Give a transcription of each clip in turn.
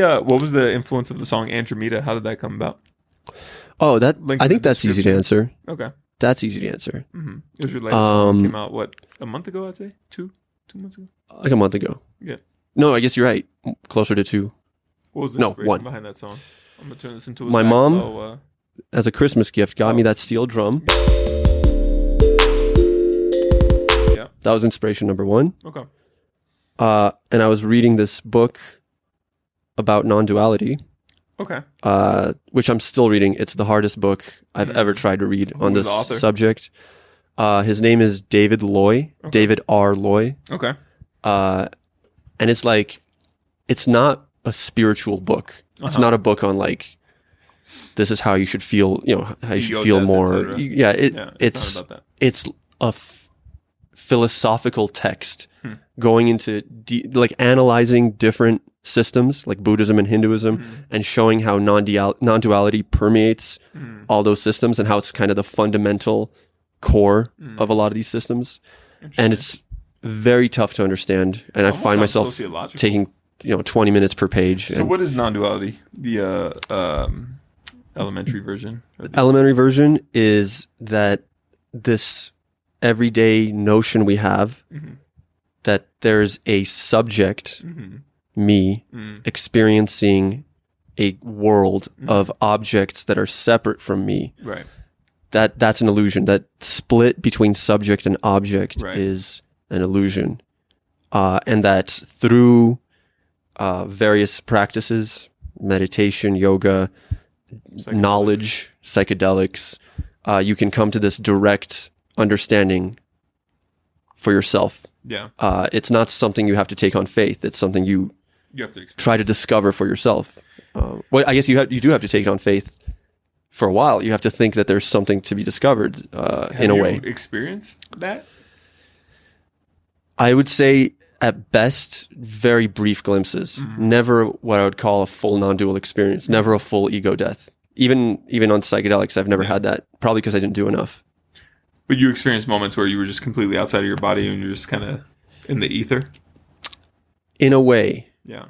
the influence of the song Andromeda? How did that come about? Oh, Link I in think the that's easy to answer. Okay. That's easy to answer. Mm-hmm. It was your latest song. Came out, what, a month ago, I'd say? Two months ago? Like a month ago. Yeah. No, I guess you're right. Closer to 2. What was the inspiration behind that song? I'm going to turn this into a My mom, as a Christmas gift, got me that steel drum. Yeah. That was inspiration number 1. Okay. And I was reading this book about non-duality. Okay. Which I'm still reading. It's the hardest book I've ever tried to read on this subject. His name is David Loy. Okay. David R. Loy. Okay. And it's like, it's not a spiritual book. It's not a book on like, this is how you should feel, how you should feel more. Yeah, it's not about that. It's a philosophical text going into like analyzing different systems like Buddhism and Hinduism and showing how non-duality permeates all those systems and how it's kind of the fundamental core of a lot of these systems. And it's very tough to understand. And I find myself taking 20 minutes per page. So what is non-duality? The elementary version? Elementary version is that this everyday notion we have that there's a subject, me, experiencing a world of objects that are separate from me. Right. That's an illusion. That split between subject and object is an illusion. And that through various practices, meditation, yoga, knowledge, psychedelics, you can come to this direct understanding for yourself. Yeah. It's not something you have to take on faith. It's something you have to try to discover for yourself. Well, I guess you do have to take it on faith for a while. You have to think that there's something to be discovered in a way. Have you experienced that? I would say at best, very brief glimpses. Never what I would call a full non-dual experience. Never a full ego death. Even on psychedelics, I've never had that. Probably because I didn't do enough. But you experienced moments where you were just completely outside of your body and you're just kind of in the ether? In a way. Yeah.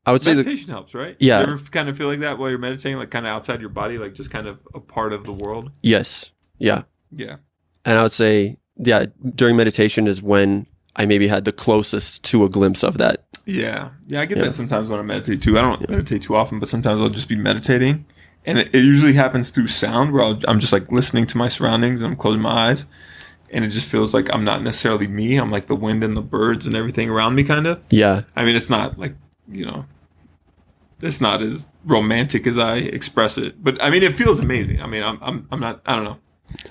I would say meditation helps, right? Yeah. You ever kind of feel like that while you're meditating, like kind of outside your body, like just kind of a part of the world? Yes. Yeah. Yeah. And I would say, during meditation is when I maybe had the closest to a glimpse of that. Yeah. Yeah, I get that sometimes when I meditate too. I don't meditate too often, but sometimes I'll just be meditating. And it usually happens through sound where I'm just like listening to my surroundings and I'm closing my eyes. And it just feels like I'm not necessarily me. I'm like the wind and the birds and everything around me kind of. Yeah. I mean, it's not like, it's not as romantic as I express it. But I mean, it feels amazing. I mean, I'm not, I don't know.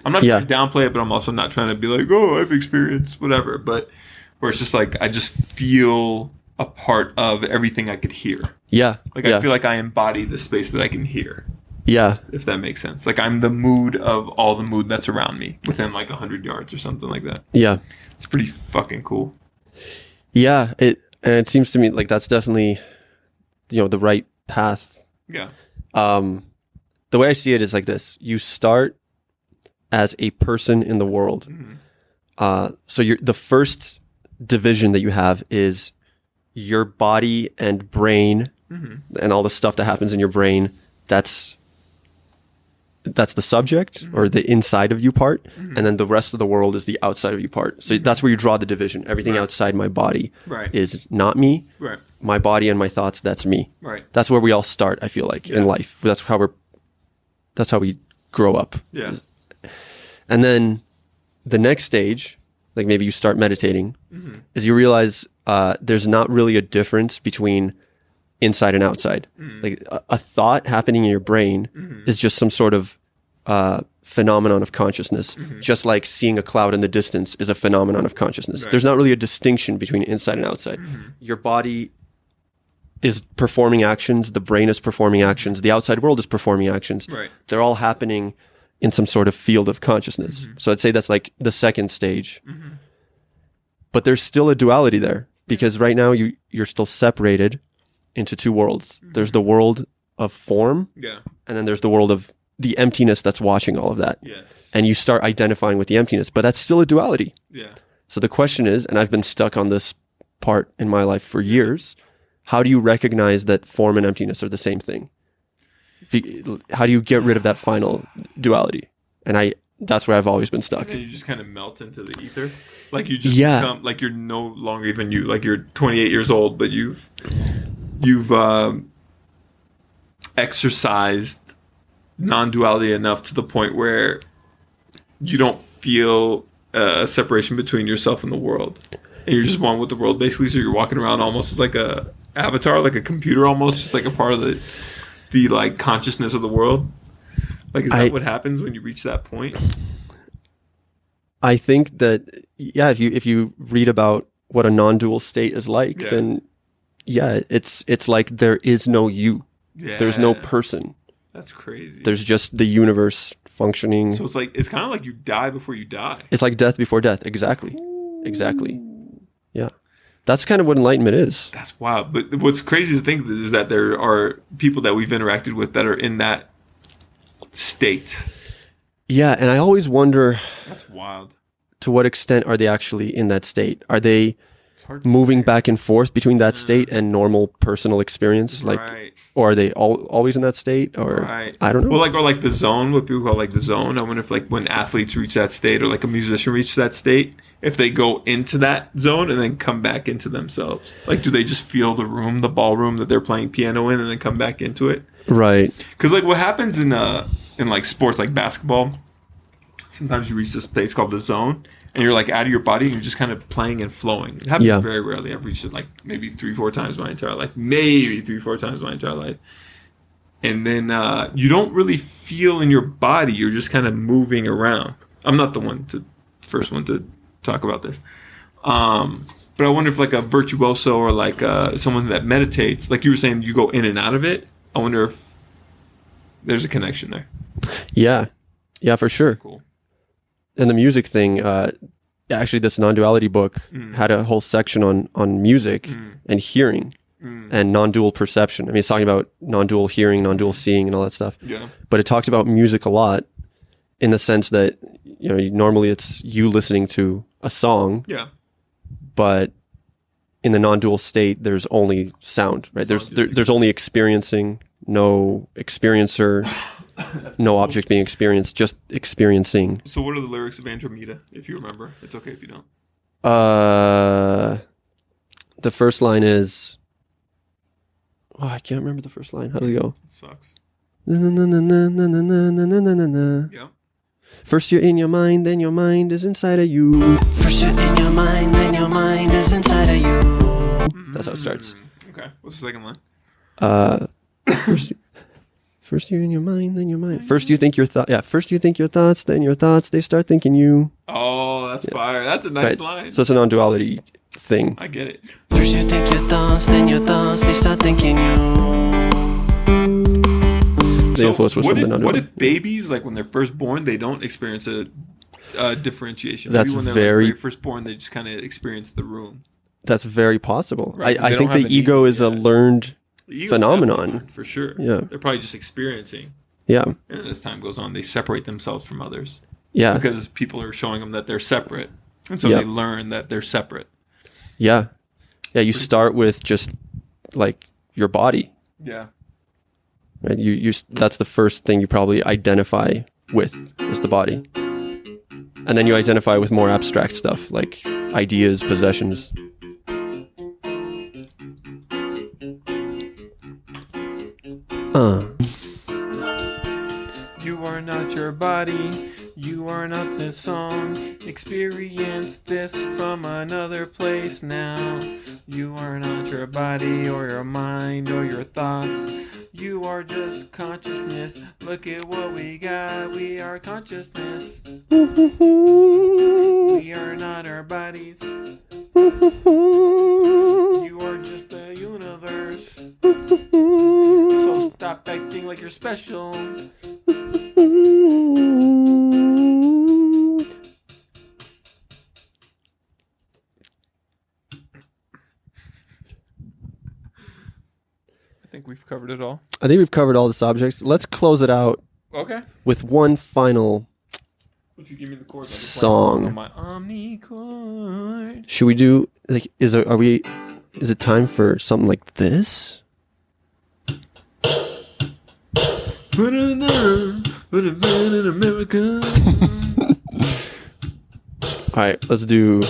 I'm not trying to downplay it, but I'm also not trying to be like, oh, I've experienced whatever. But where it's just like, I just feel a part of everything I could hear. Yeah. Like I feel like I embody the space that I can hear. Yeah. If that makes sense. Like I'm the mood of all the mood that's around me within like 100 yards or something like that. Yeah. It's pretty fucking cool. Yeah. It seems to me like that's definitely, the right path. Yeah. The way I see it is like this. You start as a person in the world. So the first division that you have is your body and brain and all the stuff that happens in your brain. That's the subject or the inside of you part. And then the rest of the world is the outside of you part. So that's where you draw the division. Everything outside my body is not me. Right. My body and my thoughts, that's me. Right. That's where we all start, I feel like, in life. That's how we grow up. Yeah. And then the next stage, like maybe you start meditating, is you realize there's not really a difference between inside and outside. Like a thought happening in your brain is just some sort of phenomenon of consciousness. Just like seeing a cloud in the distance is a phenomenon of consciousness. There's not really a distinction between inside and outside. Your body is performing actions. The brain is performing actions. The outside world is performing actions. Right. They're all happening in some sort of field of consciousness. So I'd say that's like the second stage. But there's still a duality there because right now you're still separated into two worlds. There's the world of form, and then there's the world of the emptiness that's watching all of that. Yes. And you start identifying with the emptiness, but that's still a duality. Yeah. So the question is, and I've been stuck on this part in my life for years, how do you recognize that form and emptiness are the same thing? How do you get rid of that final duality? And that's where I've always been stuck. And then you just kind of melt into the ether. Like you just become, like you're no longer even you. Like you're 28 years old, but you've exercised non-duality enough to the point where you don't feel a separation between yourself and the world. And you're just one with the world, basically. So you're walking around almost as like a avatar, like a computer almost, just like a part of the like consciousness of the world. Like, is that what happens when you reach that point? I think that, yeah, if you read about what a non-dual state is like, then it's like there is no you. Yeah. There's no person. That's crazy. There's just the universe functioning. So it's kind of like you die before you die. It's like death before death. Exactly. Ooh. Exactly. Yeah. That's kind of what enlightenment is. That's wild. But what's crazy to think is that there are people that we've interacted with that are in that state. Yeah, and I always wonder, that's wild. To what extent are they actually in that state? Are they moving back and forth between that state and normal personal experience? Like, or are they always in that state? Or I don't know. Well, like the zone, what people call like the zone. I wonder if like when athletes reach that state, or like a musician reaches that state, if they go into that zone and then come back into themselves. Like, do they just feel the room, the ballroom that they're playing piano in, and then come back into it? Right. Because like what happens in like sports like basketball, sometimes you reach this place called the zone, and you're like out of your body and you're just kind of playing and flowing. It happens very rarely. I've reached it like maybe 3-4 times my entire life. And then you don't really feel in your body. You're just kind of moving around. I'm not the first one to talk about this. But I wonder if like a virtuoso or like someone that meditates, like you were saying, you go in and out of it. I wonder if there's a connection there. Yeah. Yeah, for sure. Cool. And the music thing, actually this non-duality book had a whole section on music and hearing and non-dual perception. I mean, it's talking about non-dual hearing, non-dual seeing and all that stuff. Yeah. But it talks about music a lot in the sense that, you know, normally it's you listening to a song. Yeah. But in the non-dual state, there's only sound, right? There's only experiencing, no experiencer. No object being experienced, just experiencing. So what are the lyrics of Andromeda, if you remember? It's okay if you don't. The first line is... Oh, I can't remember the first line. How does it go? It sucks. Yeah. First you're in your mind, then your mind is inside of you. First you're in your mind, then your mind is inside of you. That's how it starts. Okay. What's the second line? First you're in your mind, then your mind. First you think your thought. Yeah. First you think your thoughts, then your thoughts they start thinking you. Oh, that's fire. That's a nice line. So it's a non-duality thing. I get it. First you think your thoughts, then your thoughts they start thinking you. The influence was from the non-duality. What if babies, like when they're first born, they don't experience a differentiation? That's when they're very first born, they just kind of experience the room. That's very possible. Right. I think the ego is a learned phenomenon for sure. Yeah, they're probably just experiencing. Yeah, and as time goes on, they separate themselves from others. Yeah, because people are showing them that they're separate, and so they learn that they're separate. Yeah, yeah. You start with just like your body. Yeah, right. You that's the first thing you probably identify with is the body, and then you identify with more abstract stuff like ideas, possessions. You are not your body, you are not this song. Experience this from another place now. You are not your body or your mind or your thoughts. You are just consciousness. Look at what we got, we are consciousness. We are not our bodies. You are just the universe. So stop acting like you're special. I think we've covered it all. I think we've covered all the subjects. Let's close it out. Okay. With one final if you give me the chords, song. On my omni chord. Should we do like are we is it time for something like this? Put it down, put it in America. All right, let's do